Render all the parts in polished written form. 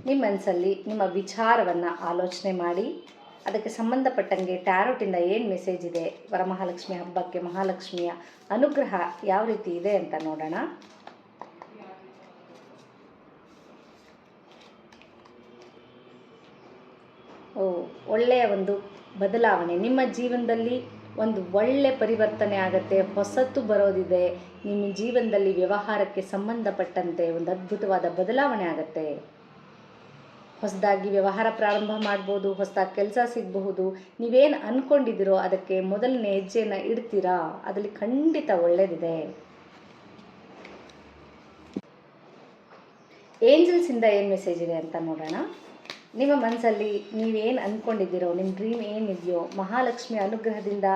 ನಿಮ್ಮ ಮನಸ್ಸಲ್ಲಿ ನಿಮ್ಮ ವಿಚಾರವನ್ನು ಆಲೋಚನೆ ಮಾಡಿ ಅದಕ್ಕೆ ಸಂಬಂಧಪಟ್ಟಂಗೆ ಟ್ಯಾರೋಟಿಂದ ಏನು ಮೆಸೇಜ್ ಇದೆ, ವರಮಹಾಲಕ್ಷ್ಮಿ ಹಬ್ಬಕ್ಕೆ ಮಹಾಲಕ್ಷ್ಮಿಯ ಅನುಗ್ರಹ ಯಾವ ರೀತಿ ಇದೆ ಅಂತ ನೋಡೋಣ. ಒಳ್ಳೆಯ ಒಂದು ಬದಲಾವಣೆ ನಿಮ್ಮ ಜೀವನದಲ್ಲಿ, ಒಂದು ಒಳ್ಳೆ ಪರಿವರ್ತನೆ ಆಗುತ್ತೆ, ಹೊಸತು ಬರೋದಿದೆ. ನಿಮ್ಮ ಜೀವನದಲ್ಲಿ ವ್ಯವಹಾರಕ್ಕೆ ಸಂಬಂಧಪಟ್ಟಂತೆ ಒಂದು ಅದ್ಭುತವಾದ ಬದಲಾವಣೆ ಆಗುತ್ತೆ. ಹೊಸದಾಗಿ ವ್ಯವಹಾರ ಪ್ರಾರಂಭ ಮಾಡ್ಬೋದು, ಹೊಸದಾಗಿ ಕೆಲಸ ಸಿಗಬಹುದು. ನೀವೇನು ಅಂದ್ಕೊಂಡಿದ್ದೀರೋ ಅದಕ್ಕೆ ಮೊದಲನೇ ಹೆಜ್ಜೆಯನ್ನು ಇಡ್ತೀರಾ, ಅದರಲ್ಲಿ ಖಂಡಿತ ಒಳ್ಳೆಯದಿದೆ. ಏಂಜಲ್ಸಿಂದ ಏನು ಮೆಸೇಜ್ ಇದೆ ಅಂತ ನೋಡೋಣ. ನಿಮ್ಮ ಮನಸ್ಸಲ್ಲಿ ನೀವೇನು ಅಂದ್ಕೊಂಡಿದ್ದೀರೋ, ನಿಮ್ಮ ಡ್ರೀಮ್ ಏನಿದೆಯೋ, ಮಹಾಲಕ್ಷ್ಮಿ ಅನುಗ್ರಹದಿಂದ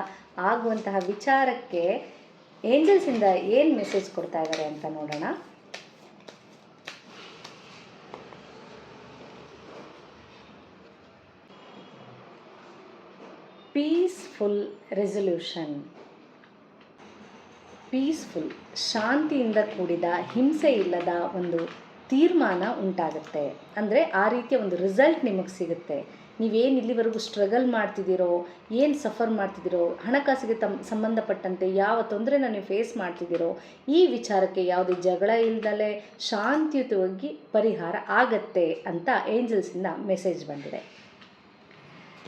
ಆಗುವಂತಹ ವಿಚಾರಕ್ಕೆ ಏಂಜಲ್ಸಿಂದ ಏನು ಮೆಸೇಜ್ ಕೊಡ್ತಾ ಇದ್ದಾರೆ ಅಂತ ನೋಡೋಣ. Peaceful resolution. ಪೀಸ್ಫುಲ್, ಶಾಂತಿಯಿಂದ ಕೂಡಿದ, ಹಿಂಸೆ ಇಲ್ಲದ ಒಂದು ತೀರ್ಮಾನ ಉಂಟಾಗುತ್ತೆ. ಅಂದರೆ ಆ ರೀತಿಯ ಒಂದು ರಿಸಲ್ಟ್ ನಿಮಗೆ ಸಿಗುತ್ತೆ. ನೀವೇನು ಇಲ್ಲಿವರೆಗೂ ಸ್ಟ್ರಗಲ್ ಮಾಡ್ತಿದ್ದೀರೋ, ಏನು ಸಫರ್ ಮಾಡ್ತಿದ್ದೀರೋ, ಹಣಕಾಸಿಗೆ ಸಂಬಂಧಪಟ್ಟಂತೆ ಯಾವ ತೊಂದರೆನ ನೀವು ಫೇಸ್ ಮಾಡ್ತಿದ್ದೀರೋ, ಈ ವಿಚಾರಕ್ಕೆ ಯಾವುದೇ ಜಗಳ ಇಲ್ಲದಲೇ ಶಾಂತಿಯುತವಾಗಿ ಪರಿಹಾರ ಆಗತ್ತೆ ಅಂತ ಏಂಜಲ್ಸಿಂದ ಮೆಸೇಜ್ ಬಂದಿದೆ.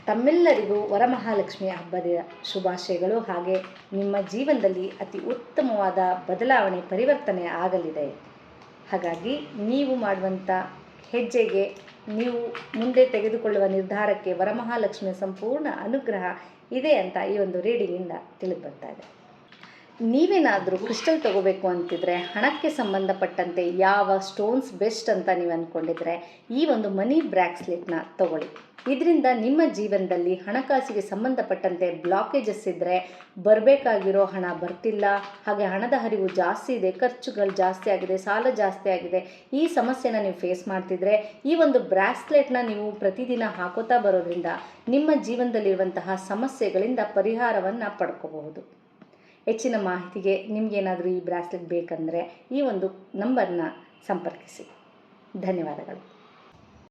ತಮ್ಮೆಲ್ಲರಿಗೂ ವರಮಹಾಲಕ್ಷ್ಮಿ ಹಬ್ಬದ ಶುಭಾಶಯಗಳು. ಹಾಗೆ ನಿಮ್ಮ ಜೀವನದಲ್ಲಿ ಅತಿ ಉತ್ತಮವಾದ ಬದಲಾವಣೆ, ಪರಿವರ್ತನೆ ಆಗಲಿದೆ. ಹಾಗಾಗಿ ನೀವು ಮಾಡುವಂಥ ಹೆಜ್ಜೆಗೆ, ನೀವು ಮುಂದೆ ತೆಗೆದುಕೊಳ್ಳುವ ನಿರ್ಧಾರಕ್ಕೆ ವರಮಹಾಲಕ್ಷ್ಮಿಯ ಸಂಪೂರ್ಣ ಅನುಗ್ರಹ ಇದೆ ಅಂತ ಈ ಒಂದು ರೀಡಿಂಗಿಂದ ತಿಳಿದು ಬರ್ತಾ ಇದೆ. ನೀವೇನಾದರೂ ಕ್ರಿಸ್ಟಲ್ ತೊಗೋಬೇಕು ಅಂತಿದ್ರೆ, ಹಣಕ್ಕೆ ಸಂಬಂಧಪಟ್ಟಂತೆ ಯಾವ ಸ್ಟೋನ್ಸ್ ಬೆಸ್ಟ್ ಅಂತ ನೀವು ಅಂದ್ಕೊಂಡಿದ್ರೆ ಈ ಒಂದು ಮನಿ ಬ್ರಾಸ್ಲೆಟ್ನ ತಗೊಳ್ಳಿ. ಇದರಿಂದ ನಿಮ್ಮ ಜೀವನದಲ್ಲಿ ಹಣಕಾಸಿಗೆ ಸಂಬಂಧಪಟ್ಟಂತೆ ಬ್ಲಾಕೇಜಸ್ ಇದ್ದರೆ, ಬರಬೇಕಾಗಿರೋ ಹಣ ಬರ್ತಿಲ್ಲ, ಹಾಗೆ ಹಣದ ಹರಿವು ಜಾಸ್ತಿ ಇದೆ, ಖರ್ಚುಗಳು ಜಾಸ್ತಿ ಆಗಿದೆ, ಸಾಲ ಜಾಸ್ತಿ ಆಗಿದೆ, ಈ ಸಮಸ್ಯೆನ ನೀವು ಫೇಸ್ ಮಾಡ್ತಿದ್ರೆ ಈ ಒಂದು ಬ್ರಾಸ್ಲೆಟ್ನ ನೀವು ಪ್ರತಿದಿನ ಹಾಕೋತಾ ಬರೋದ್ರಿಂದ ನಿಮ್ಮ ಜೀವನದಲ್ಲಿರುವಂತಹ ಸಮಸ್ಯೆಗಳಿಂದ ಪರಿಹಾರವನ್ನು ಪಡ್ಕೋಬಹುದು. ಹೆಚ್ಚಿನ ಮಾಹಿತಿಗೆ ನಿಮಗೇನಾದರೂ ಈ ಬ್ರಾಸ್ಲೆಟ್ ಬೇಕಂದರೆ ಈ ಒಂದು ನಂಬರ್ನ ಸಂಪರ್ಕಿಸಿ. ಧನ್ಯವಾದಗಳು.